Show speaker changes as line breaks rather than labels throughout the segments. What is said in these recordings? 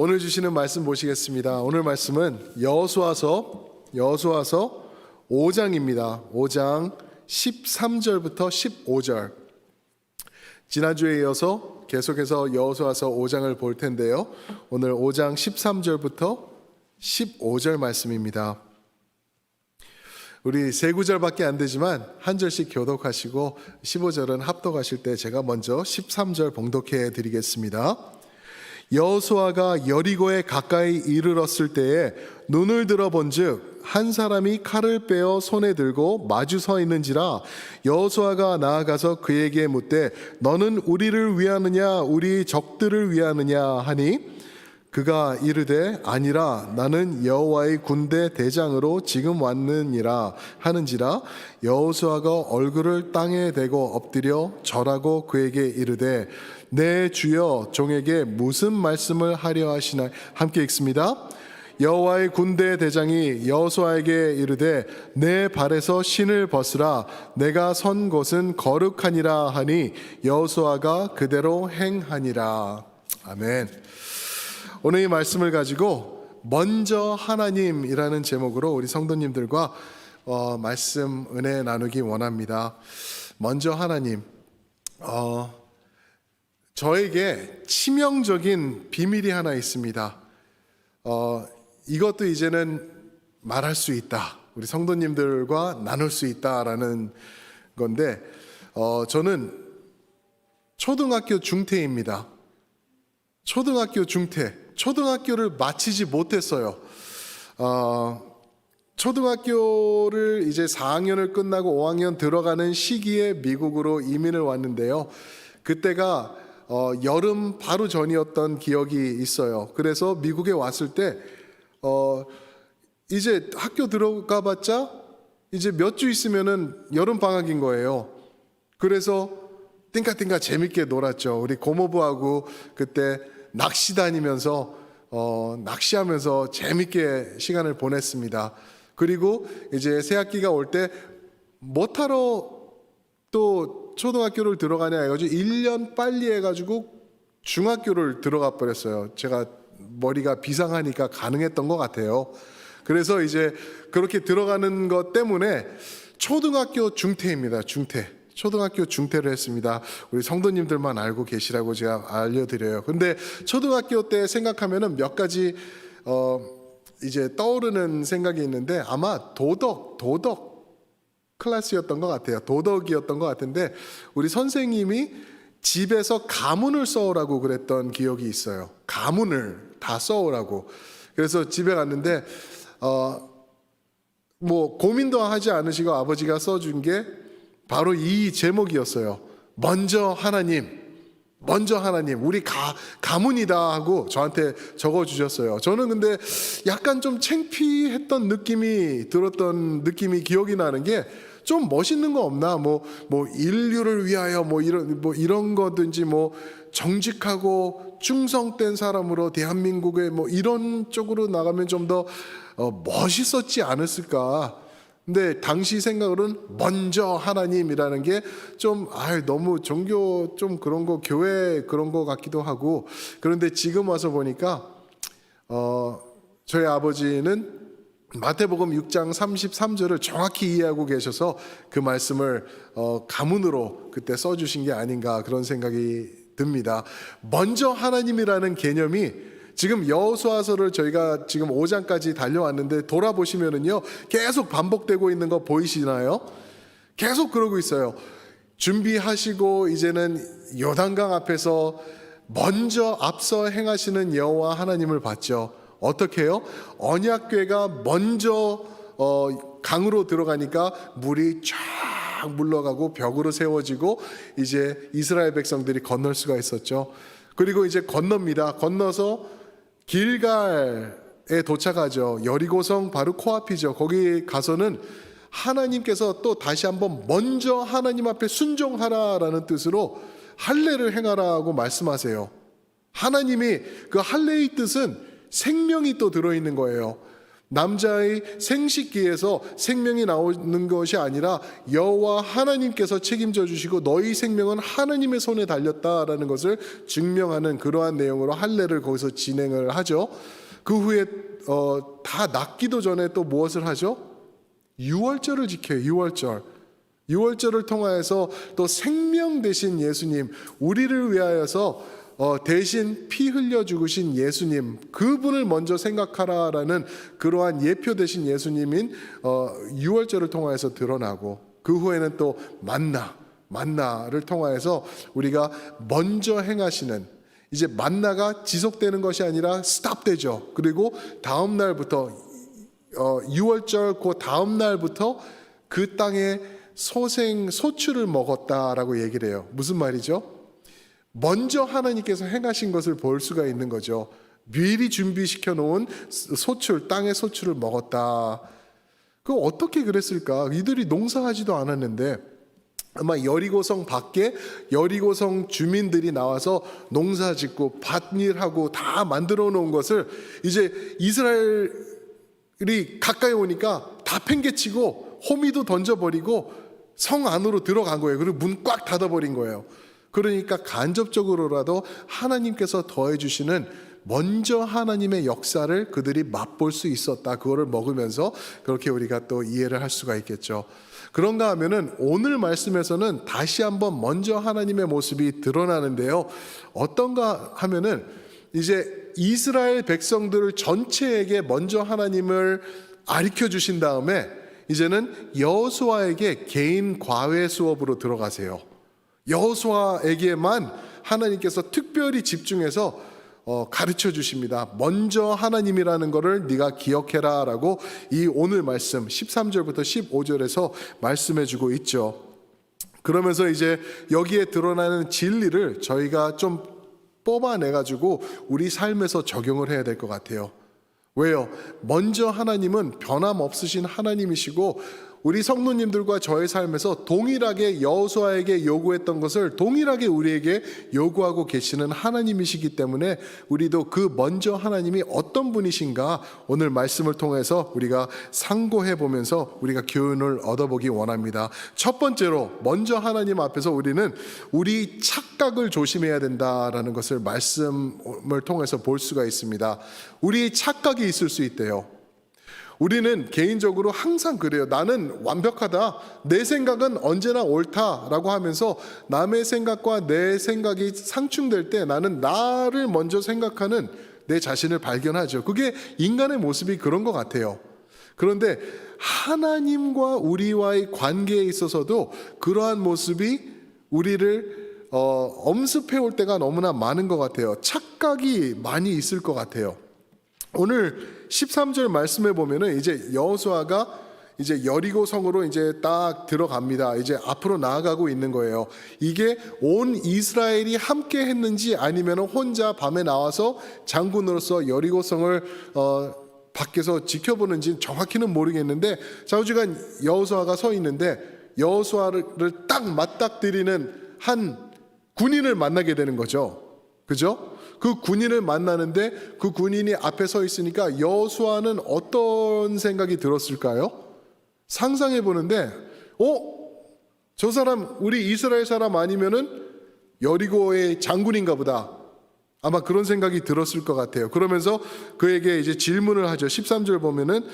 오늘 주시는 말씀 보시겠습니다. 오늘 말씀은 여호수아서 5장입니다. 5장 13절부터 15절. 지난주에 이어서 계속해서 여호수아서 5장을 볼 텐데요. 오늘 5장 13절부터 15절 말씀입니다. 우리 세 구절밖에 안 되지만 한 절씩 교독하시고 15절은 합독하실 때 제가 먼저 13절 봉독해 드리겠습니다. 여호수아가 여리고에 가까이 이르렀을 때에 눈을 들어본즉 한 사람이 칼을 빼어 손에 들고 마주 서 있는지라. 여호수아가 나아가서 그에게 묻되 너는 우리를 위하느냐 우리 적들을 위하느냐 하니 그가 이르되 아니라 나는 여호와의 군대 대장으로 지금 왔느니라 하는지라. 여호수아가 얼굴을 땅에 대고 엎드려 절하고 그에게 이르되 내 주여 종에게 무슨 말씀을 하려 하시나. 함께 읽습니다. 여호와의 군대 대장이 여호수아에게 이르되 내 발에서 신을 벗으라. 내가 선 곳은 거룩하니라 하니 여호수아가 그대로 행하니라. 아멘. 오늘 이 말씀을 가지고 먼저 하나님이라는 제목으로 우리 성도님들과 말씀 은혜 나누기 원합니다. 먼저 하나님. 저에게 치명적인 비밀이 하나 있습니다. 이것도 이제는 말할 수 있다. 우리 성도님들과 나눌 수 있다라는 건데, 저는 초등학교 중퇴입니다. 초등학교 중퇴. 초등학교를 마치지 못했어요. 초등학교를 이제 4학년을 끝나고 5학년 들어가는 시기에 미국으로 이민을 왔는데요. 그때가 여름 바로 전이었던 기억이 있어요. 그래서 미국에 왔을 때 이제 학교 들어가 봤자 이제 몇 주 있으면은 여름 방학인 거예요. 그래서 띵까띵까 재밌게 놀았죠. 우리 고모부하고 그때 낚시 다니면서 낚시하면서 재밌게 시간을 보냈습니다. 그리고 이제 새 학기가 올 때 뭐하러 또 초등학교를 들어가냐 해가지고 1년 빨리 해가지고 중학교를 들어가 버렸어요. 제가 머리가 비상하니까 가능했던 것 같아요. 그래서 이제 그렇게 들어가는 것 때문에 초등학교 중퇴입니다. 초등학교 중퇴를 했습니다. 우리 성도님들만 알고 계시라고 제가 알려드려요. 근데 초등학교 때 생각하면은 몇 가지 이제 떠오르는 생각이 있는데 아마 도덕 클래스였던 것 같아요. 도덕이었던 것 같은데 우리 선생님이 집에서 가문을 써오라고 그랬던 기억이 있어요. 가문을 다 써오라고. 그래서 집에 갔는데 뭐 고민도 하지 않으시고 아버지가 써준 게 바로 이 제목이었어요. 먼저 하나님, 우리 가문이다 하고 저한테 적어주셨어요. 저는 근데 약간 좀 창피했던 들었던 느낌이 기억이 나는 게 좀 멋있는 거 없나? 뭐 인류를 위하여 이런 거든지 정직하고 충성된 사람으로 대한민국의 이런 쪽으로 나가면 좀 더 멋있었지 않았을까? 근데 당시 생각으로는 먼저 하나님이라는 게 좀 너무 종교 좀 그런 거 교회 그런 거 같기도 하고. 그런데 지금 와서 보니까 저희 아버지는 마태복음 6장 33절을 정확히 이해하고 계셔서 그 말씀을 가문으로 그때 써주신 게 아닌가 그런 생각이 듭니다. 먼저 하나님이라는 개념이 지금 여호수아서를 저희가 지금 5장까지 달려왔는데 돌아보시면은요 계속 반복되고 있는 거 보이시나요? 계속 그러고 있어요. 준비하시고 이제는 요단강 앞에서 먼저 앞서 행하시는 여호와 하나님을 봤죠. 어떻게 해요? 언약궤가 먼저 강으로 들어가니까 물이 쫙 물러가고 벽으로 세워지고 이제 이스라엘 백성들이 건널 수가 있었죠. 그리고 이제 건너서 길갈에 도착하죠. 여리고성 바로 코앞이죠. 거기 가서는 하나님께서 또 다시 한번 먼저 하나님 앞에 순종하라라는 뜻으로 할례를 행하라고 말씀하세요. 하나님이 그 할례의 뜻은 생명이 또 들어있는 거예요. 남자의 생식기에서 생명이 나오는 것이 아니라 여호와 하나님께서 책임져 주시고 너희 생명은 하나님의 손에 달렸다라는 것을 증명하는 그러한 내용으로 할례를 거기서 진행을 하죠. 그 후에 다 낫기도 전에 또 무엇을 하죠? 유월절을 지켜요. 유월절을 통하여서 또 생명 되신 예수님, 우리를 위하여서 대신 피 흘려 죽으신 예수님, 그분을 먼저 생각하라라는 그러한 예표 되신 예수님인 유월절을 통하여서 드러나고, 그 후에는 또 만나를 통하여서 우리가 먼저 행하시는, 이제 만나가 지속되는 것이 아니라 스탑되죠. 그리고 다음 날부터 유월절 그 다음 날부터 그 땅에 소출을 먹었다라고 얘기를 해요. 무슨 말이죠? 먼저 하나님께서 행하신 것을 볼 수가 있는 거죠. 미리 준비시켜 놓은 소출, 땅의 소출을 먹었다. 그 어떻게 그랬을까? 이들이 농사하지도 않았는데 아마 여리고성 밖에 여리고성 주민들이 나와서 농사 짓고 밭일하고 다 만들어 놓은 것을 이제 이스라엘이 가까이 오니까 다 팽개치고 호미도 던져버리고 성 안으로 들어간 거예요. 그리고 문 꽉 닫아버린 거예요. 그러니까 간접적으로라도 하나님께서 더해주시는 먼저 하나님의 역사를 그들이 맛볼 수 있었다. 그거를 먹으면서 그렇게 우리가 또 이해를 할 수가 있겠죠. 그런가 하면은 오늘 말씀에서는 다시 한번 먼저 하나님의 모습이 드러나는데요. 어떤가 하면은 이제 이스라엘 백성들 전체에게 먼저 하나님을 가르쳐 주신 다음에 이제는 여호수아에게 개인 과외 수업으로 들어가세요. 여호수아에게만 하나님께서 특별히 집중해서 가르쳐 주십니다. 먼저 하나님이라는 것을 네가 기억해라 라고 이 오늘 말씀 13절부터 15절에서 말씀해 주고 있죠. 그러면서 이제 여기에 드러나는 진리를 저희가 좀 뽑아내 가지고 우리 삶에서 적용을 해야 될 것 같아요. 왜요? 먼저 하나님은 변함없으신 하나님이시고 우리 성도님들과 저의 삶에서 동일하게 여호수아에게 요구했던 것을 동일하게 우리에게 요구하고 계시는 하나님이시기 때문에 우리도 그 먼저 하나님이 어떤 분이신가 오늘 말씀을 통해서 우리가 상고해 보면서 우리가 교훈을 얻어보기 원합니다. 첫 번째로 먼저 하나님 앞에서 우리는 우리 착각을 조심해야 된다라는 것을 말씀을 통해서 볼 수가 있습니다. 우리 착각이 있을 수 있대요. 우리는 개인적으로 항상 그래요. 나는 완벽하다. 내 생각은 언제나 옳다라고 하면서 남의 생각과 내 생각이 상충될 때 나는 나를 먼저 생각하는 내 자신을 발견하죠. 그게 인간의 모습이 그런 것 같아요. 그런데 하나님과 우리와의 관계에 있어서도 그러한 모습이 우리를 엄습해 올 때가 너무나 많은 것 같아요. 착각이 많이 있을 것 같아요. 오늘 13절 말씀에 보면은 이제 여호수아가 이제 여리고 성으로 이제 딱 들어갑니다. 이제 앞으로 나아가고 있는 거예요. 이게 온 이스라엘이 함께 했는지 아니면 혼자 밤에 나와서 장군으로서 여리고 성을 밖에서 지켜보는지 정확히는 모르겠는데 좌우지간 여호수아가 서 있는데 여호수아를 딱 맞닥뜨리는 한 군인을 만나게 되는 거죠. 그죠? 그 군인을 만나는데 그 군인이 앞에 서 있으니까 여호수아는 어떤 생각이 들었을까요? 상상해 보는데 저 사람 우리 이스라엘 사람 아니면은 여리고의 장군인가 보다. 아마 그런 생각이 들었을 것 같아요. 그러면서 그에게 이제 질문을 하죠. 13절 보면은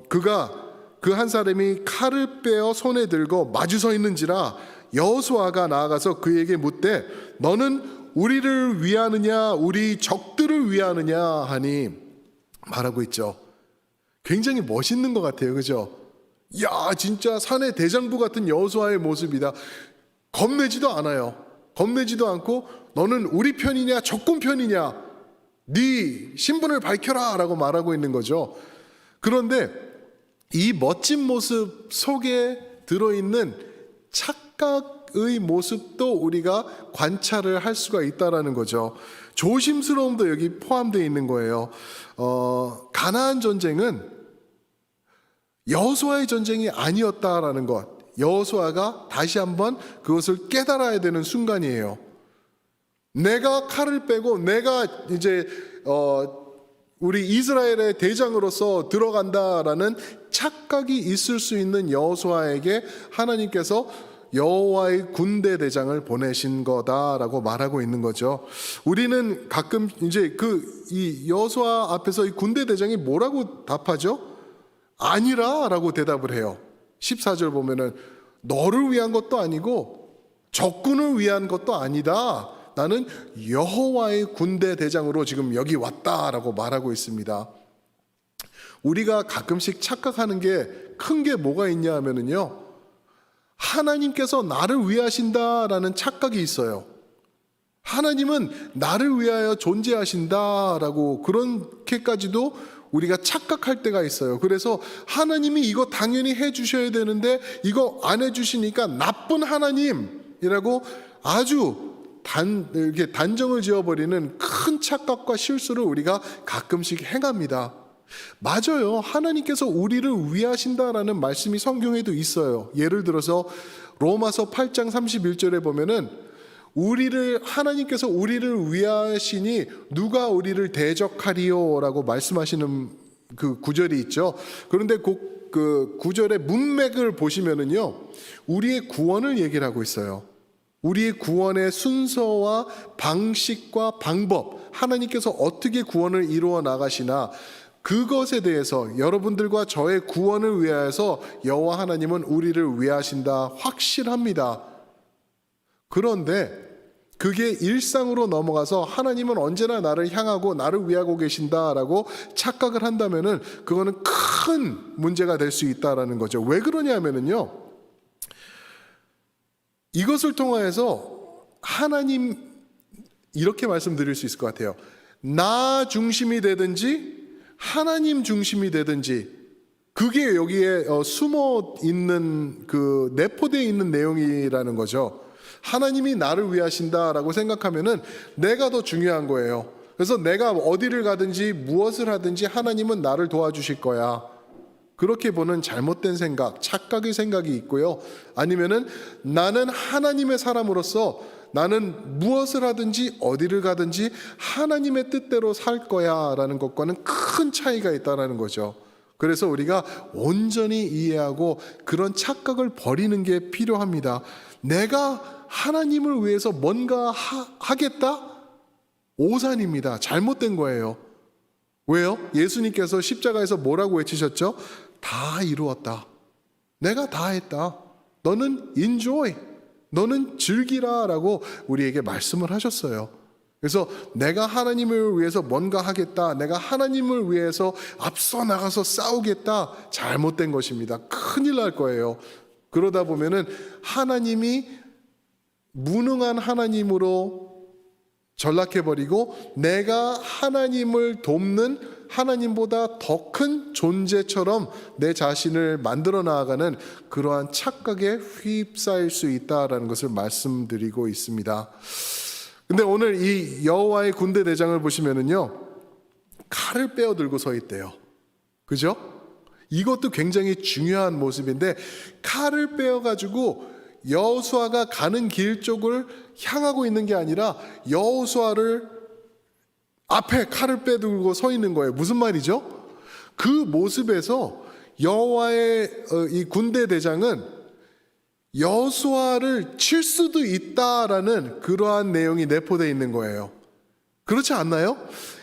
그가 그 한 사람이 칼을 빼어 손에 들고 마주 서 있는지라 여호수아가 나아가서 그에게 묻되 너는 우리를 위하느냐 우리 적들을 위하느냐 하니 말하고 있죠. 굉장히 멋있는 것 같아요. 그죠? 야, 진짜 산의 대장부 같은 여호수아의 모습이다. 겁내지도 않아요. 겁내지도 않고 너는 우리 편이냐 적군 편이냐 네 신분을 밝혀라 라고 말하고 있는 거죠. 그런데 이 멋진 모습 속에 들어있는 착각의 모습도 우리가 관찰을 할 수가 있다라는 거죠. 조심스러움도 여기 포함되어 있는 거예요. 가나안 전쟁은 여호수아의 전쟁이 아니었다라는 것, 여호수아가 다시 한번 그것을 깨달아야 되는 순간이에요. 내가 칼을 빼고 내가 이제 우리 이스라엘의 대장으로서 들어간다라는 착각이 있을 수 있는 여호수아에게 하나님께서 여호와의 군대 대장을 보내신 거다라고 말하고 있는 거죠. 우리는 가끔 이제 이 여호수아 앞에서 이 군대 대장이 뭐라고 답하죠? 아니라라고 대답을 해요. 14절 보면은 너를 위한 것도 아니고 적군을 위한 것도 아니다. 나는 여호와의 군대 대장으로 지금 여기 왔다라고 말하고 있습니다. 우리가 가끔씩 착각하는 게 큰 게 뭐가 있냐 하면은요, 하나님께서 나를 위하신다라는 착각이 있어요. 하나님은 나를 위하여 존재하신다라고 그렇게까지도 우리가 착각할 때가 있어요. 그래서 하나님이 이거 당연히 해주셔야 되는데 이거 안 해주시니까 나쁜 하나님이라고 아주 이렇게 단정을 지어버리는 큰 착각과 실수를 우리가 가끔씩 행합니다. 맞아요. 하나님께서 우리를 위하신다라는 말씀이 성경에도 있어요. 예를 들어서 로마서 8장 31절에 보면은 하나님께서 우리를 위하시니 누가 우리를 대적하리요라고 말씀하시는 그 구절이 있죠. 그런데 그 구절의 문맥을 보시면은요, 우리의 구원을 얘기를 하고 있어요. 우리의 구원의 순서와 방식과 방법, 하나님께서 어떻게 구원을 이루어 나가시나 그것에 대해서 여러분들과 저의 구원을 위하여서 여호와 하나님은 우리를 위하신다 확실합니다. 그런데 그게 일상으로 넘어가서 하나님은 언제나 나를 향하고 나를 위하고 계신다라고 착각을 한다면은 그거는 큰 문제가 될 수 있다라는 거죠. 왜 그러냐면은요, 이것을 통하여서 하나님 이렇게 말씀드릴 수 있을 것 같아요. 나 중심이 되든지 하나님 중심이 되든지 그게 여기에 숨어 있는 내포되어 있는 내용이라는 거죠. 하나님이 나를 위하신다라고 생각하면은 내가 더 중요한 거예요. 그래서 내가 어디를 가든지 무엇을 하든지 하나님은 나를 도와주실 거야. 그렇게 보는 잘못된 생각, 착각의 생각이 있고요. 아니면은 나는 하나님의 사람으로서 나는 무엇을 하든지 어디를 가든지 하나님의 뜻대로 살 거야라는 것과는 큰 차이가 있다는 거죠. 그래서 우리가 온전히 이해하고 그런 착각을 버리는 게 필요합니다. 내가 하나님을 위해서 뭔가 하겠다? 오산입니다. 잘못된 거예요. 왜요? 예수님께서 십자가에서 뭐라고 외치셨죠? 다 이루었다. 내가 다 했다. 너는 enjoy. 너는 즐기라 라고 우리에게 말씀을 하셨어요. 그래서 내가 하나님을 위해서 뭔가 하겠다. 내가 하나님을 위해서 앞서 나가서 싸우겠다. 잘못된 것입니다. 큰일 날 거예요. 그러다 보면은 하나님이 무능한 하나님으로 전락해버리고 내가 하나님을 돕는 하나님보다 더 큰 존재처럼 내 자신을 만들어 나아가는 그러한 착각에 휩싸일 수 있다라는 것을 말씀드리고 있습니다. 근데 오늘 이 여호와의 군대 대장을 보시면은요, 칼을 빼어 들고 서 있대요. 그죠? 이것도 굉장히 중요한 모습인데 칼을 빼어 가지고 여호수아가 가는 길 쪽을 향하고 있는 게 아니라 여호수아를 앞에 칼을 빼들고 서 있는 거예요. 무슨 말이죠? 그 모습에서 여호와의 이 군대 대장은 여호수아를 칠 수도 있다라는 그러한 내용이 내포되어 있는 거예요. 그렇지 않나요?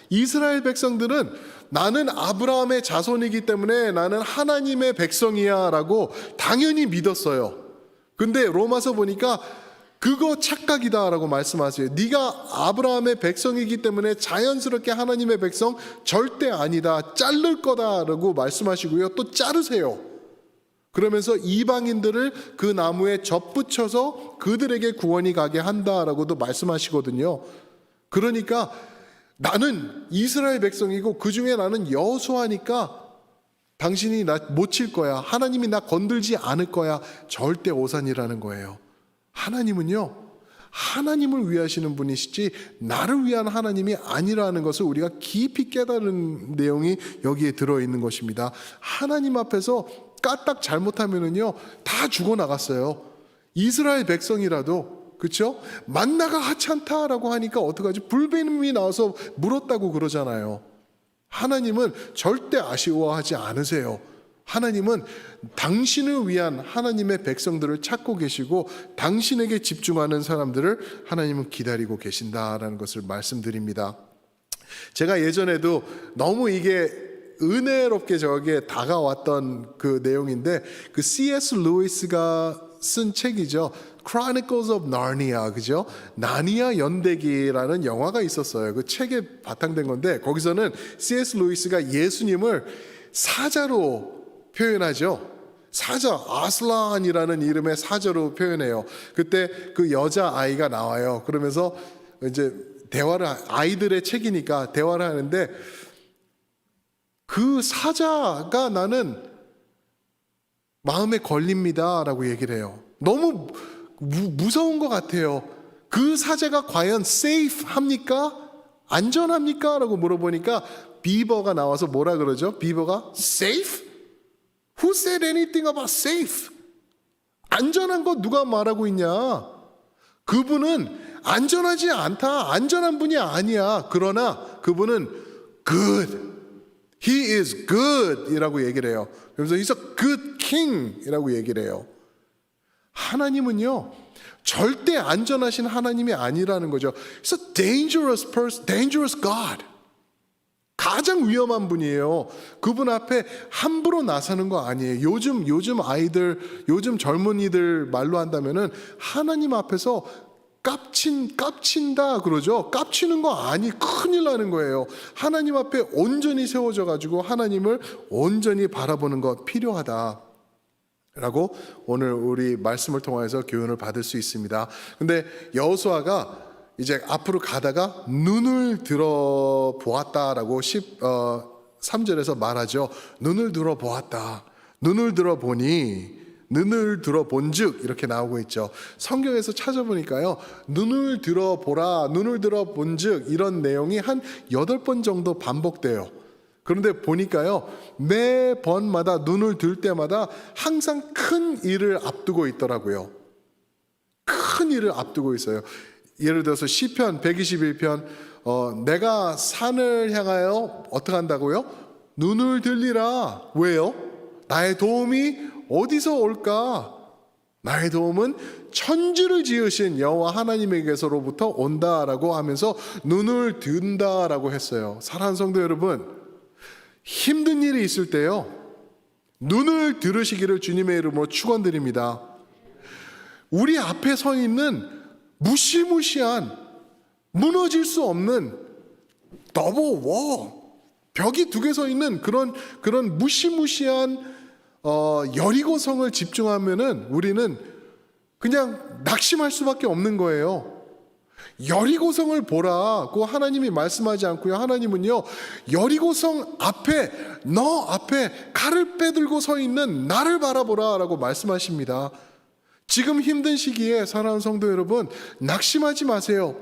이스라엘 백성들은 나는 아브라함의 자손이기 때문에 나는 하나님의 백성이야 라고 당연히 믿었어요. 근데 로마서 보니까 그거 착각이다라고 말씀하세요. 네가 아브라함의 백성이기 때문에 자연스럽게 하나님의 백성 절대 아니다. 자를 거다라고 말씀하시고요. 또 자르세요. 그러면서 이방인들을 그 나무에 접붙여서 그들에게 구원이 가게 한다라고도 말씀하시거든요. 그러니까 나는 이스라엘 백성이고 그 중에 나는 여호수아니까 당신이 나 못 칠 거야. 하나님이 나 건들지 않을 거야. 절대 오산이라는 거예요. 하나님은요, 하나님을 위하시는 분이시지 나를 위한 하나님이 아니라는 것을 우리가 깊이 깨달은 내용이 여기에 들어있는 것입니다. 하나님 앞에서 까딱 잘못하면은요 다 죽어나갔어요. 이스라엘 백성이라도, 그렇죠? 만나가 하찮다라고 하니까 어떡하지? 불뱀이 나와서 물었다고 그러잖아요. 하나님은 절대 아쉬워하지 않으세요. 하나님은 당신을 위한 하나님의 백성들을 찾고 계시고 당신에게 집중하는 사람들을 하나님은 기다리고 계신다라는 것을 말씀드립니다. 제가 예전에도 너무 이게 은혜롭게 저에게 다가왔던 그 내용인데, 그 C.S. 루이스가 쓴 책이죠. Chronicles of Narnia, 그죠? 나니아 연대기라는 영화가 있었어요. 그 책에 바탕된 건데, 거기서는 C.S. 루이스가 예수님을 사자로 표현하죠. 사자, 아슬란이라는 이름의 사자로 표현해요. 그때 그 여자 아이가 나와요. 그러면서 이제 대화를, 아이들의 책이니까 대화를 하는데, 그 사자가 나는 마음에 걸립니다 라고 얘기를 해요. 너무 무서운 것 같아요. 그 사자가 과연 safe 합니까? 안전합니까? 라고 물어보니까 비버가 나와서 뭐라 그러죠? 비버가 safe? Who said anything about safe? 안전한 거 누가 말하고 있냐? 그분은 안전하지 않다. 안전한 분이 아니야. 그러나 그분은 good. He is good 이라고 얘기를 해요. 그래서 He's a good king 이라고 얘기를 해요. 하나님은요, 절대 안전하신 하나님이 아니라는 거죠. He's a dangerous person, dangerous God. 가장 위험한 분이에요. 그분 앞에 함부로 나서는 거 아니에요. 요즘 아이들, 요즘 젊은이들 말로 한다면은 하나님 앞에서 깝친다 그러죠. 깝치는 거 아니, 큰일 나는 거예요. 하나님 앞에 온전히 세워져 가지고 하나님을 온전히 바라보는 것 필요하다 라고 오늘 우리 말씀을 통해서 교훈을 받을 수 있습니다. 근데 여호수아가 이제 앞으로 가다가 눈을 들어 보았다라고 3절에서 말하죠. 눈을 들어 보았다. 눈을 들어 보니, 눈을 들어본즉 이렇게 나오고 있죠. 성경에서 찾아보니까요, 눈을 들어보라, 눈을 들어본즉 이런 내용이 한 8번 정도 반복돼요. 그런데 보니까요, 매번마다 눈을 들 때마다 항상 큰 일을 앞두고 있더라고요. 큰 일을 앞두고 있어요. 예를 들어서 시편 121편 내가 산을 향하여 어떻게 한다고요? 눈을 들리라. 왜요? 나의 도움이 어디서 올까? 나의 도움은 천지를 지으신 여호와 하나님에게서로부터 온다라고 하면서 눈을 든다라고 했어요. 사랑하는 성도 여러분, 힘든 일이 있을 때요, 눈을 들으시기를 주님의 이름으로 축원드립니다. 우리 앞에 서 있는 무시무시한, 무너질 수 없는 더블 워, 벽이 2개 서 있는 그런 무시무시한 여리고성을 집중하면은 우리는 그냥 낙심할 수밖에 없는 거예요. 여리고성을 보라고 하나님이 말씀하지 않고요, 하나님은요, 여리고성 앞에, 너 앞에 칼을 빼들고 서 있는 나를 바라보라 라고 말씀하십니다. 지금 힘든 시기에 사랑하는 성도 여러분, 낙심하지 마세요.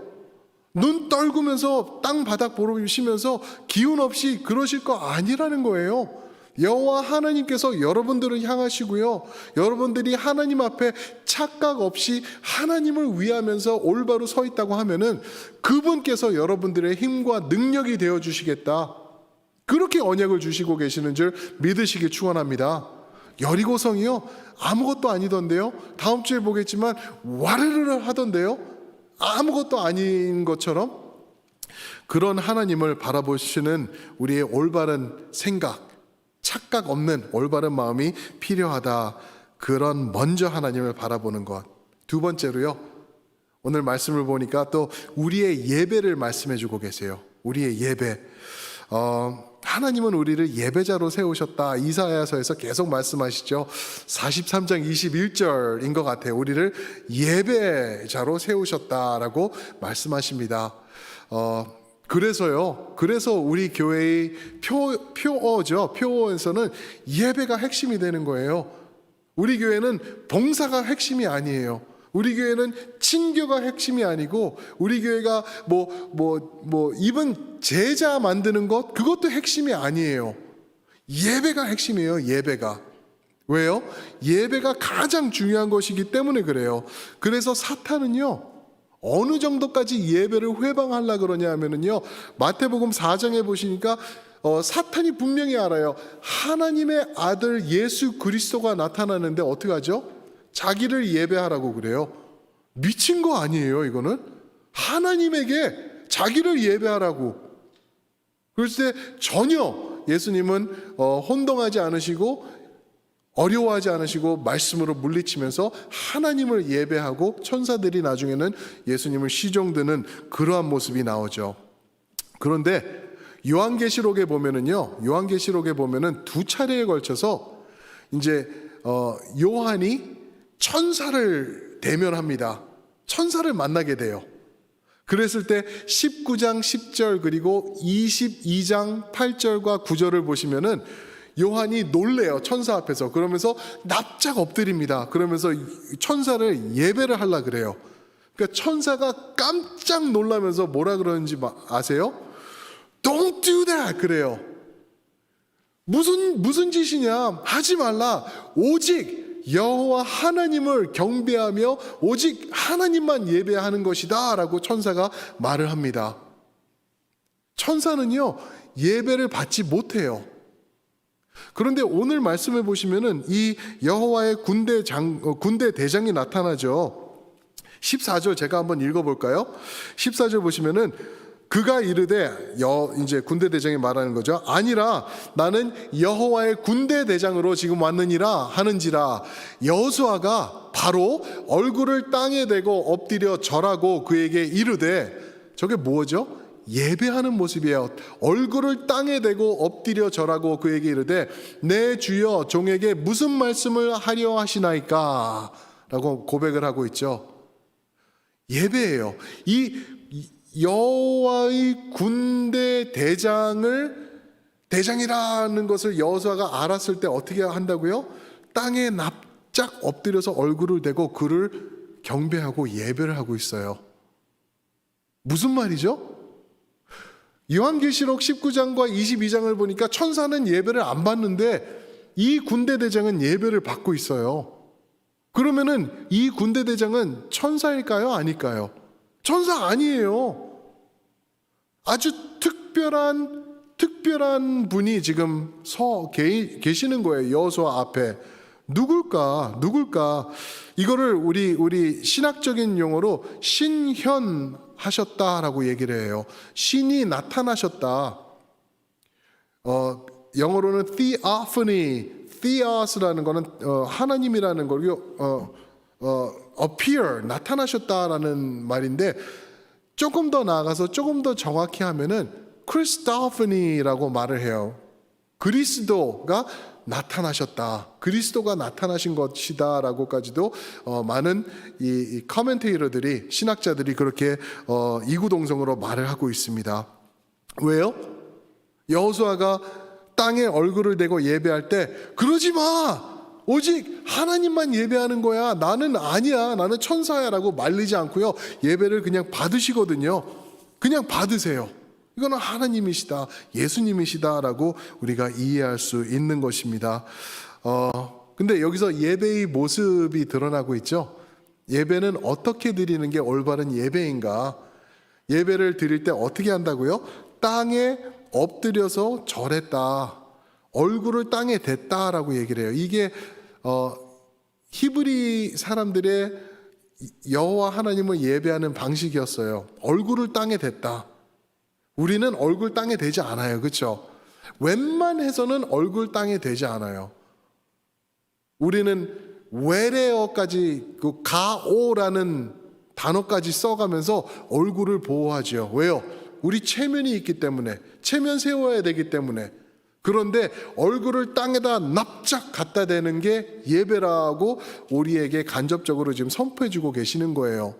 눈 떨구면서 땅 바닥 보시면서 기운 없이 그러실 거 아니라는 거예요. 여호와 하나님께서 여러분들을 향하시고요, 여러분들이 하나님 앞에 착각 없이 하나님을 위하면서 올바로 서 있다고 하면은 그분께서 여러분들의 힘과 능력이 되어 주시겠다, 그렇게 언약을 주시고 계시는 줄 믿으시기 축원합니다. 여리고성이요, 아무것도 아니던데요. 다음 주에 보겠지만 와르르르 하던데요. 아무것도 아닌 것처럼. 그런 하나님을 바라보시는 우리의 올바른 생각, 착각 없는 올바른 마음이 필요하다. 그런 먼저 하나님을 바라보는 것. 2번째로요, 오늘 말씀을 보니까 또 우리의 예배를 말씀해 주고 계세요. 우리의 예배. 하나님은 우리를 예배자로 세우셨다. 이사야서에서 계속 말씀하시죠. 43장 21절인 것 같아요. 우리를 예배자로 세우셨다라고 말씀하십니다. 그래서 우리 교회의 표어에서는 예배가 핵심이 되는 거예요. 우리 교회는 봉사가 핵심이 아니에요. 우리 교회는 친교가 핵심이 아니고, 우리 교회가 이번 제자 만드는 것, 그것도 핵심이 아니에요. 예배가 핵심이에요. 예배가. 왜요? 예배가 가장 중요한 것이기 때문에 그래요. 그래서 사탄은요, 어느 정도까지 예배를 회방하려고 그러냐 하면은요, 마태복음 4장에 보시니까 사탄이 분명히 알아요. 하나님의 아들 예수 그리스도가 나타나는데 어떻게 하죠? 자기를 예배하라고 그래요. 미친 거 아니에요, 이거는? 하나님에게 자기를 예배하라고. 그랬을 때 전혀 예수님은 혼동하지 않으시고 어려워하지 않으시고 말씀으로 물리치면서 하나님을 예배하고 천사들이 나중에는 예수님을 시종드는 그러한 모습이 나오죠. 그런데 요한계시록에 보면은 두 차례에 걸쳐서 이제 요한이 천사를 대면합니다. 천사를 만나게 돼요. 그랬을 때 19장 10절 그리고 22장 8절과 9절을 보시면은 요한이 놀래요. 천사 앞에서. 그러면서 납작 엎드립니다. 그러면서 천사를 예배를 하려 그래요. 그러니까 천사가 깜짝 놀라면서 뭐라 그러는지 아세요? Don't do that 그래요. 무슨 짓이냐? 하지 말라. 오직 여호와 하나님을 경배하며 오직 하나님만 예배하는 것이다 라고 천사가 말을 합니다. 천사는요 예배를 받지 못해요. 그런데 오늘 말씀을 보시면은 이 여호와의 군대 대장이 나타나죠. 14절 제가 한번 읽어볼까요? 14절 보시면은 그가 이르되 이제 군대 대장이 말하는 거죠. 아니라 나는 여호와의 군대 대장으로 지금 왔느니라 하는지라. 여호수아가 바로 얼굴을 땅에 대고 엎드려 절하고 그에게 이르되, 저게 뭐죠? 예배하는 모습이에요. 얼굴을 땅에 대고 엎드려 절하고 그에게 이르되 내 주여 종에게 무슨 말씀을 하려 하시나이까 라고 고백을 하고 있죠. 예배예요. 이 여호와의 군대 대장이라는 것을 여호수아가 알았을 때 어떻게 한다고요? 땅에 납작 엎드려서 얼굴을 대고 그를 경배하고 예배를 하고 있어요. 무슨 말이죠? 요한계시록 19장과 22장을 보니까 천사는 예배를 안 받는데 이 군대 대장은 예배를 받고 있어요. 그러면은 이 군대 대장은 천사일까요? 아닐까요? 천사 아니에요. 아주 특별한 분이 지금 계시는 거예요. 여호수아 앞에. 누굴까? 이거를 우리 신학적인 용어로 신현하셨다라고 얘기를 해요. 신이 나타나셨다. 영어로는 theos라는 거는 하나님이라는 거고요. appear, 나타나셨다라는 말인데 조금 더 나아가서 조금 더 정확히 하면은 크리스토퍼니라고 말을 해요. 그리스도가 나타나셨다. 그리스도가 나타나신 것이다라고까지도 많은 이 커멘테이터들이, 신학자들이 그렇게 이구동성으로 말을 하고 있습니다. 왜요? 여호수아가 땅에 얼굴을 대고 예배할 때 그러지 마! 오직 하나님만 예배하는 거야. 나는 아니야. 나는 천사야 라고 말리지 않고요. 예배를 그냥 받으시거든요. 그냥 받으세요. 이거는 하나님이시다, 예수님이시다 라고 우리가 이해할 수 있는 것입니다. 근데 여기서 예배의 모습이 드러나고 있죠. 예배는 어떻게 드리는 게 올바른 예배인가? 예배를 드릴 때 어떻게 한다고요? 땅에 엎드려서 절했다. 얼굴을 땅에 댔다라고 얘기를 해요. 이게 히브리 사람들의 여호와 하나님을 예배하는 방식이었어요. 얼굴을 땅에 댔다. 우리는 얼굴 땅에 대지 않아요. 그렇죠? 웬만해서는 얼굴 땅에 대지 않아요. 우리는 외래어까지 그 가오라는 단어까지 써가면서 얼굴을 보호하죠. 왜요? 우리 체면이 있기 때문에, 체면 세워야 되기 때문에. 그런데 얼굴을 땅에다 납작 갖다 대는 게 예배라고 우리에게 간접적으로 지금 선포해주고 계시는 거예요.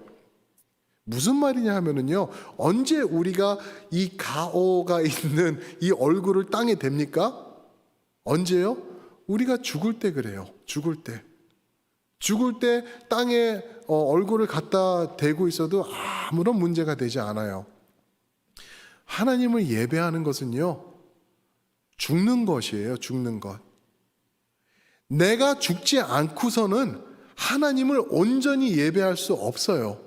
무슨 말이냐 하면은요, 언제 우리가 이 가오가 있는 이 얼굴을 땅에 댑니까? 언제요? 우리가 죽을 때 그래요. 죽을 때 땅에 얼굴을 갖다 대고 있어도 아무런 문제가 되지 않아요. 하나님을 예배하는 것은요, 죽는 것이에요. 죽는 것. 내가 죽지 않고서는 하나님을 온전히 예배할 수 없어요.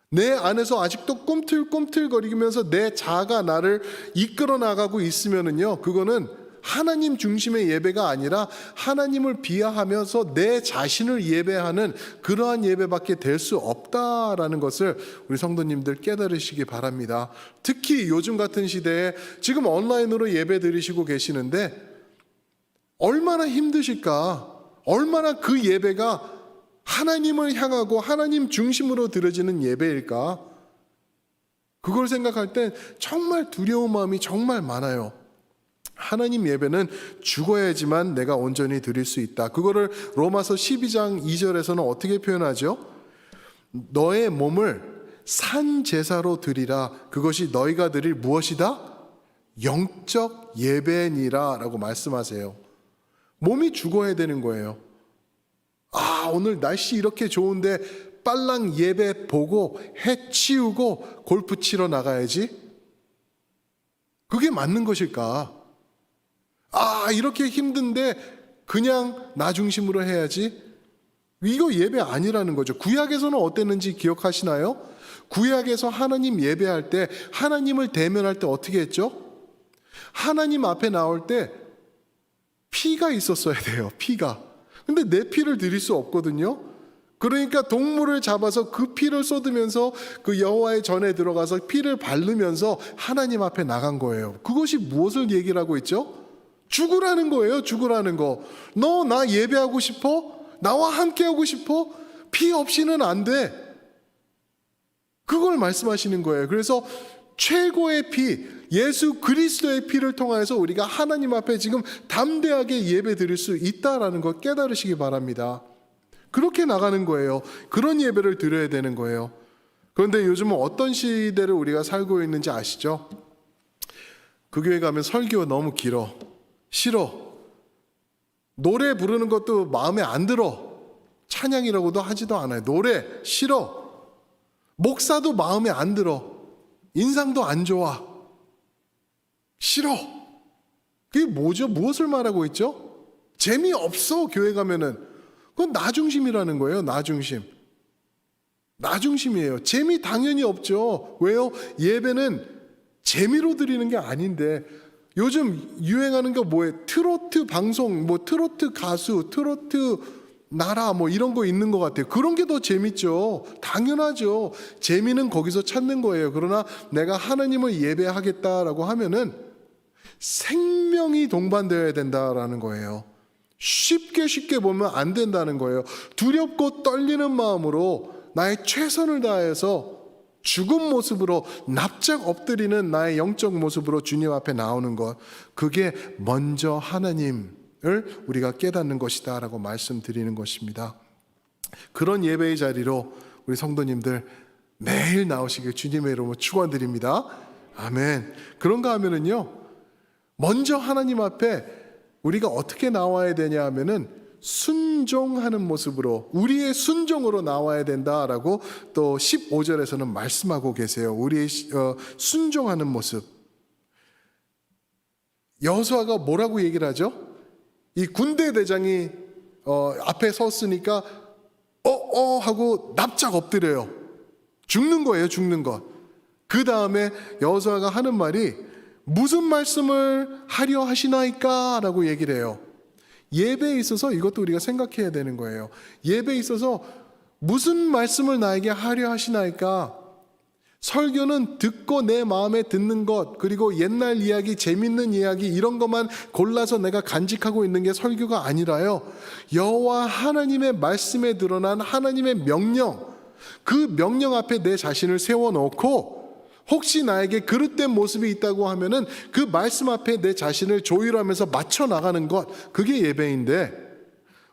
내 안에서 아직도 꿈틀꿈틀거리면서 내 자아가 나를 이끌어 나가고 있으면은요, 그거는 하나님 중심의 예배가 아니라 하나님을 비하하면서 내 자신을 예배하는 그러한 예배밖에 될 수 없다라는 것을 우리 성도님들 깨달으시기 바랍니다. 특히 요즘 같은 시대에 지금 온라인으로 예배 드리시고 계시는데 얼마나 힘드실까? 얼마나 그 예배가 하나님을 향하고 하나님 중심으로 드려지는 예배일까? 그걸 생각할 때 정말 두려운 마음이 정말 많아요. 하나님 예배는 죽어야지만 내가 온전히 드릴 수 있다. 그거를 로마서 12장 2절에서는 어떻게 표현하죠? 너의 몸을 산 제사로 드리라. 그것이 너희가 드릴 무엇이다? 영적 예배니라 라고 말씀하세요. 몸이 죽어야 되는 거예요. 오늘 날씨 이렇게 좋은데 빨랑 예배 보고 해 치우고 골프 치러 나가야지? 그게 맞는 것일까? 이렇게 힘든데 그냥 나 중심으로 해야지? 이거 예배 아니라는 거죠. 구약에서는 어땠는지 기억하시나요? 구약에서 하나님 예배할 때, 하나님을 대면할 때 어떻게 했죠? 하나님 앞에 나올 때 피가 있었어야 돼요. 피가. 근데 내 피를 드릴 수 없거든요. 그러니까 동물을 잡아서 그 피를 쏟으면서 그 여호와의 전에 들어가서 피를 바르면서 하나님 앞에 나간 거예요. 그것이 무엇을 얘기를 하고 있죠? 죽으라는 거예요. 죽으라는 거. 너 나 예배하고 싶어? 나와 함께하고 싶어? 피 없이는 안 돼. 그걸 말씀하시는 거예요. 그래서 최고의 피, 예수 그리스도의 피를 통하여서 우리가 하나님 앞에 지금 담대하게 예배 드릴 수 있다라는 거 깨달으시기 바랍니다. 그렇게 나가는 거예요. 그런 예배를 드려야 되는 거예요. 그런데 요즘은 어떤 시대를 우리가 살고 있는지 아시죠? 그 교회 가면 설교 너무 길어. 싫어. 노래 부르는 것도 마음에 안 들어. 찬양이라고도 하지도 않아요. 노래 싫어. 목사도 마음에 안 들어. 인상도 안 좋아. 싫어. 그게 뭐죠? 무엇을 말하고 있죠? 재미없어. 교회 가면은. 그건 나 중심이라는 거예요. 나 중심. 나 중심이에요. 재미 당연히 없죠. 왜요? 예배는 재미로 드리는 게 아닌데 요즘 유행하는 게 뭐예요? 트로트 방송, 트로트 가수, 트로트 나라 이런 거 있는 것 같아요. 그런 게 더 재밌죠. 당연하죠. 재미는 거기서 찾는 거예요. 그러나 내가 하나님을 예배하겠다라고 하면은 생명이 동반되어야 된다라는 거예요. 쉽게 보면 안 된다는 거예요. 두렵고 떨리는 마음으로 나의 최선을 다해서 죽은 모습으로 납작 엎드리는 나의 영적 모습으로 주님 앞에 나오는 것, 그게 먼저 하나님을 우리가 깨닫는 것이다 라고 말씀드리는 것입니다. 그런 예배의 자리로 우리 성도님들 매일 나오시길 주님의 이름으로 축원드립니다. 아멘. 그런가 하면은요, 먼저 하나님 앞에 우리가 어떻게 나와야 되냐 하면은 순종하는 모습으로, 우리의 순종으로 나와야 된다라고 또 15절에서는 말씀하고 계세요. 우리의 순종하는 모습. 여호수아가 뭐라고 얘기를 하죠? 이 군대 대장이 앞에 섰으니까 하고 납작 엎드려요. 죽는 거예요. 죽는 것. 그 다음에 여호수아가 하는 말이 무슨 말씀을 하려 하시나이까? 라고 얘기를 해요. 예배에 있어서 이것도 우리가 생각해야 되는 거예요. 예배에 있어서 무슨 말씀을 나에게 하려 하시나이까? 설교는 듣고 내 마음에 듣는 것, 그리고 옛날 이야기, 재밌는 이야기 이런 것만 골라서 내가 간직하고 있는 게 설교가 아니라요, 여호와 하나님의 말씀에 드러난 하나님의 명령, 그 명령 앞에 내 자신을 세워놓고 혹시 나에게 그릇된 모습이 있다고 하면은 그 말씀 앞에 내 자신을 조율하면서 맞춰 나가는 것, 그게 예배인데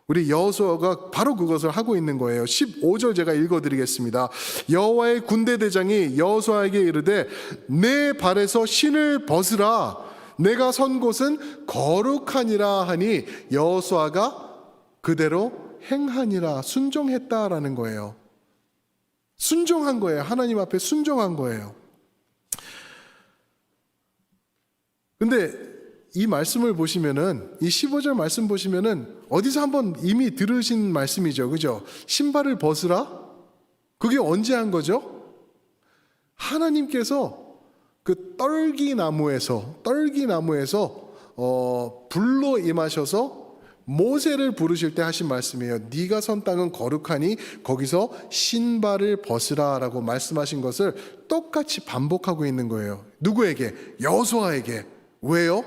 우리 여호수아가 바로 그것을 하고 있는 거예요. 15절 제가 읽어드리겠습니다. 여호와의 군대 대장이 여호수아에게 이르되 내 발에서 신을 벗으라. 내가 선 곳은 거룩하니라 하니 여호수아가 그대로 행하니라. 순종했다라는 거예요. 순종한 거예요. 하나님 앞에 순종한 거예요. 근데 이 말씀을 보시면은, 이 15절 말씀 보시면은 어디서 한번 이미 들으신 말씀이죠. 그죠? 신발을 벗으라? 그게 언제 한 거죠? 하나님께서 그 떨기나무에서 불로 임하셔서 모세를 부르실 때 하신 말씀이에요. 네가 선 땅은 거룩하니 거기서 신발을 벗으라라고 말씀하신 것을 똑같이 반복하고 있는 거예요. 누구에게? 여호수아에게. 왜요?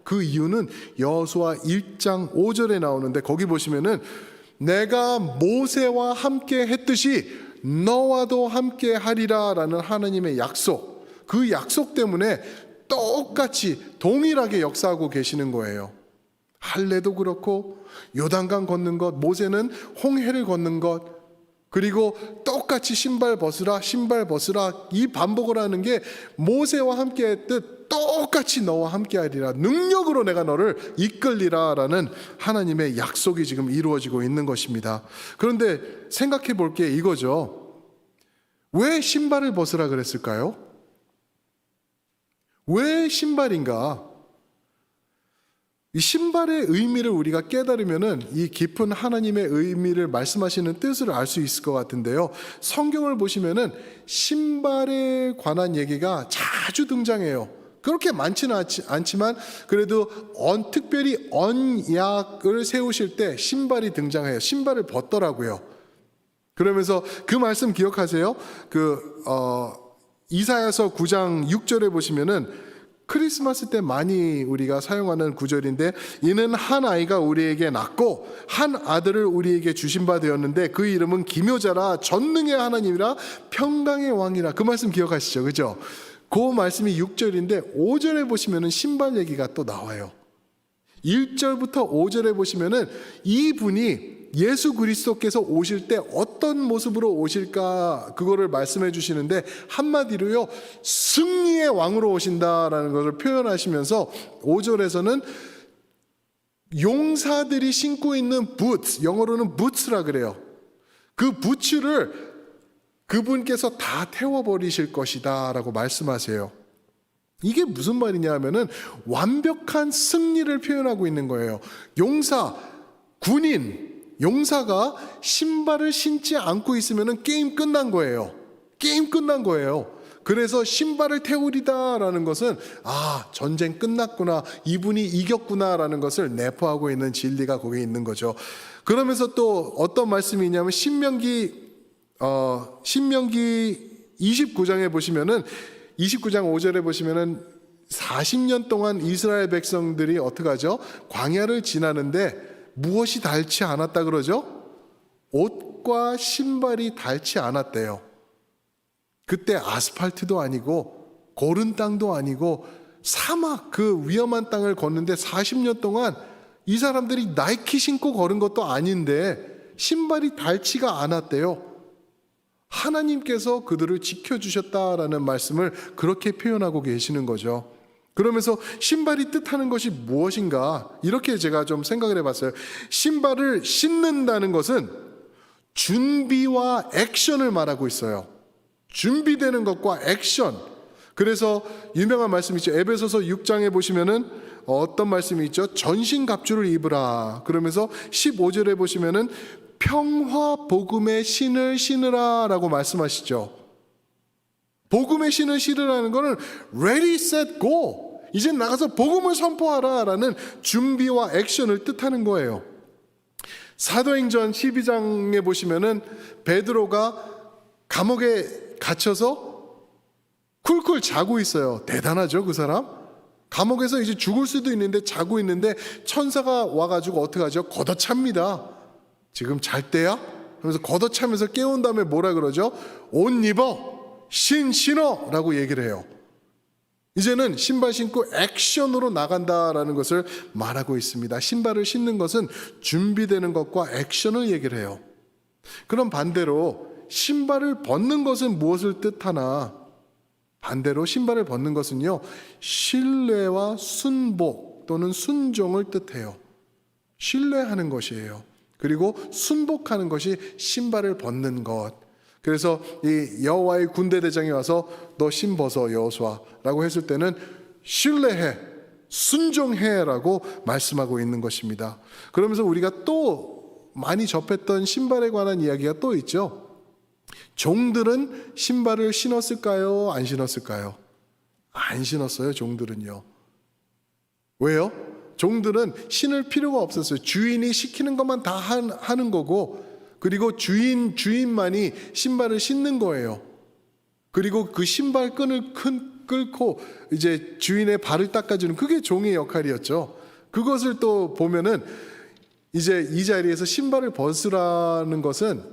그 이유는 여호수아 1장 5절에 나오는데 거기 보시면은 내가 모세와 함께 했듯이 너와도 함께 하리라라는 하나님의 약속, 그 약속 때문에 똑같이 동일하게 역사하고 계시는 거예요. 할례도 그렇고 요단강 걷는 것, 모세는 홍해를 걷는 것, 그리고 똑같이 신발 벗으라 이 반복을 하는 게 모세와 함께 했듯 똑같이 너와 함께 하리라, 능력으로 내가 너를 이끌리라 라는 하나님의 약속이 지금 이루어지고 있는 것입니다. 그런데 생각해 볼 게 이거죠. 왜 신발을 벗으라 그랬을까요? 왜 신발인가? 이 신발의 의미를 우리가 깨달으면은 이 깊은 하나님의 의미를 말씀하시는 뜻을 알 수 있을 것 같은데요. 성경을 보시면은 신발에 관한 얘기가 자주 등장해요. 그렇게 많지는 않지만 그래도 특별히 언약을 세우실 때 신발이 등장해요. 신발을 벗더라고요. 그러면서 그 말씀 기억하세요? 이사야서 9장 6절에 보시면은 크리스마스 때 많이 우리가 사용하는 구절인데, 이는 한 아이가 우리에게 낳고 한 아들을 우리에게 주신 바 되었는데 그 이름은 기묘자라, 전능의 하나님이라, 평강의 왕이라. 그 말씀 기억하시죠? 그죠? 그 말씀이 6절인데 5절에 보시면은 신발 얘기가 또 나와요. 1절부터 5절에 보시면은 이분이 예수 그리스도께서 오실 때 어떤 모습으로 오실까, 그거를 말씀해 주시는데 한마디로요, 승리의 왕으로 오신다라는 것을 표현하시면서 5절에서는 용사들이 신고 있는 부츠, 영어로는 부츠라 그래요. 그 부츠를 그분께서 다 태워버리실 것이다 라고 말씀하세요. 이게 무슨 말이냐 하면은 완벽한 승리를 표현하고 있는 거예요. 용사가 신발을 신지 않고 있으면 게임 끝난 거예요. 그래서 신발을 태우리다라는 것은 전쟁 끝났구나, 이분이 이겼구나라는 것을 내포하고 있는 진리가 거기에 있는 거죠. 그러면서 또 어떤 말씀이 있냐면 신명기 29장에 보시면은 29장 5절에 보시면은 40년 동안 이스라엘 백성들이 어떻게 하죠? 광야를 지나는데 무엇이 닳지 않았다 그러죠? 옷과 신발이 닳지 않았대요. 그때 아스팔트도 아니고 고른 땅도 아니고 사막, 그 위험한 땅을 걷는데 40년 동안 이 사람들이 나이키 신고 걸은 것도 아닌데 신발이 닳지가 않았대요. 하나님께서 그들을 지켜주셨다라는 말씀을 그렇게 표현하고 계시는 거죠. 그러면서 신발이 뜻하는 것이 무엇인가, 이렇게 제가 좀 생각을 해봤어요. 신발을 신는다는 것은 준비와 액션을 말하고 있어요. 준비되는 것과 액션. 그래서 유명한 말씀이 있죠. 에베소서 6장에 보시면은 어떤 말씀이 있죠? 전신갑주를 입으라. 그러면서 15절에 보시면은 평화 복음의 신을 신으라 라고 말씀하시죠. 복음의 신을 신으라는 것은 ready, set, go. 이제 나가서 복음을 선포하라 라는 준비와 액션을 뜻하는 거예요. 사도행전 12장에 보시면은 베드로가 감옥에 갇혀서 쿨쿨 자고 있어요. 대단하죠, 그 사람? 감옥에서 이제 죽을 수도 있는데 자고 있는데 천사가 와가지고 어떻게 하죠? 걷어찹니다. 지금 잘 때야? 하면서 걷어차면서 깨운 다음에 뭐라 그러죠? 옷 입어, 신어 라고 얘기를 해요. 이제는 신발 신고 액션으로 나간다라는 것을 말하고 있습니다. 신발을 신는 것은 준비되는 것과 액션을 얘기를 해요. 그럼 반대로 신발을 벗는 것은 무엇을 뜻하나? 반대로 신발을 벗는 것은요, 신뢰와 순복 또는 순종을 뜻해요. 신뢰하는 것이에요. 그리고 순복하는 것이 신발을 벗는 것. 그래서 이 여호와의 군대 대장이 와서 너 신 벗어 여호수아라고 했을 때는 신뢰해, 순종해라고 말씀하고 있는 것입니다. 그러면서 우리가 또 많이 접했던 신발에 관한 이야기가 또 있죠. 종들은 신발을 신었을까요? 안 신었을까요? 안 신었어요, 종들은요. 왜요? 종들은 신을 필요가 없었어요. 주인이 시키는 것만 다 하는 거고, 그리고 주인만이 신발을 신는 거예요. 그리고 그 신발 끈을 끌고 이제 주인의 발을 닦아주는, 그게 종의 역할이었죠. 그것을 또 보면은 이제 이 자리에서 신발을 벗으라는 것은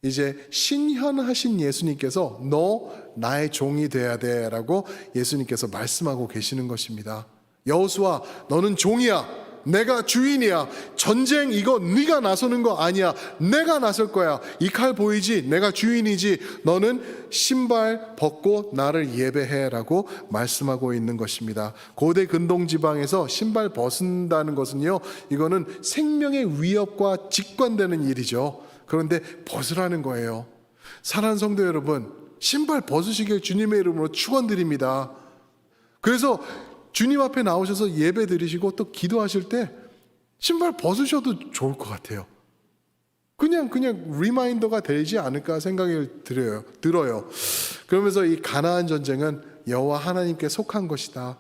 이제 신현하신 예수님께서 너 나의 종이 돼야 돼라고 예수님께서 말씀하고 계시는 것입니다. 여호수아, 너는 종이야. 내가 주인이야. 전쟁 이거 네가 나서는 거 아니야. 내가 나설 거야. 이 칼 보이지? 내가 주인이지. 너는 신발 벗고 나를 예배해라고 말씀하고 있는 것입니다. 고대 근동 지방에서 신발 벗는다는 것은요, 이거는 생명의 위협과 직관되는 일이죠. 그런데 벗으라는 거예요. 사랑하는 성도 여러분, 신발 벗으시길 주님의 이름으로 축원드립니다. 그래서 주님 앞에 나오셔서 예배 드리시고 또 기도하실 때 신발 벗으셔도 좋을 것 같아요. 그냥 리마인더가 되지 않을까 생각이 들어요. 그러면서 이 가나안 전쟁은 여호와 하나님께 속한 것이다.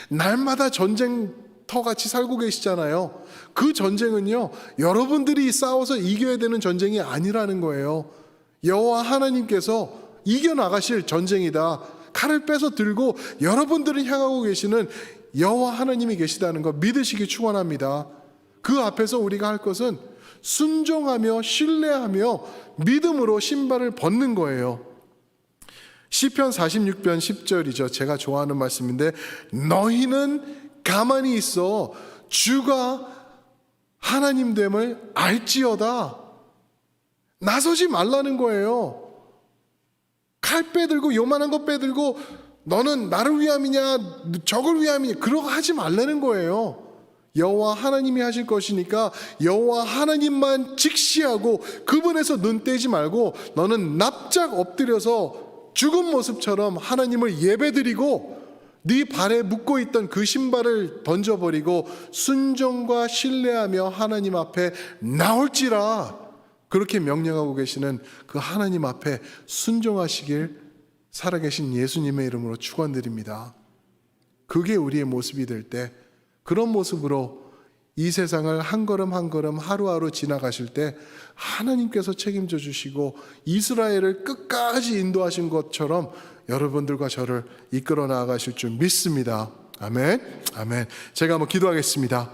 날마다 전쟁터같이 살고 계시잖아요. 그 전쟁은요, 여러분들이 싸워서 이겨야 되는 전쟁이 아니라는 거예요. 여호와 하나님께서 이겨나가실 전쟁이다. 칼을 빼서 들고 여러분들을 향하고 계시는 여호와 하나님이 계시다는 거 믿으시기 축원합니다. 그 앞에서 우리가 할 것은 순종하며 신뢰하며 믿음으로 신발을 벗는 거예요. 시편 46편 10절이죠. 제가 좋아하는 말씀인데, 너희는 가만히 있어 주가 하나님 됨을 알지어다. 나서지 말라는 거예요. 칼 빼들고 요만한 거 빼들고 너는 나를 위함이냐 적을 위함이냐 그러고 하지 말라는 거예요. 여호와 하나님이 하실 것이니까 여호와 하나님만 직시하고 그분에서 눈 떼지 말고 너는 납작 엎드려서 죽은 모습처럼 하나님을 예배드리고 네 발에 묶고 있던 그 신발을 던져버리고 순종과 신뢰하며 하나님 앞에 나올지라. 그렇게 명령하고 계시는 그 하나님 앞에 순종하시길 살아계신 예수님의 이름으로 축원드립니다. 그게 우리의 모습이 될 때, 그런 모습으로 이 세상을 한 걸음 한 걸음 하루하루 지나가실 때 하나님께서 책임져 주시고 이스라엘을 끝까지 인도하신 것처럼 여러분들과 저를 이끌어 나가실 줄 믿습니다. 아멘. 아멘. 제가 한번 기도하겠습니다.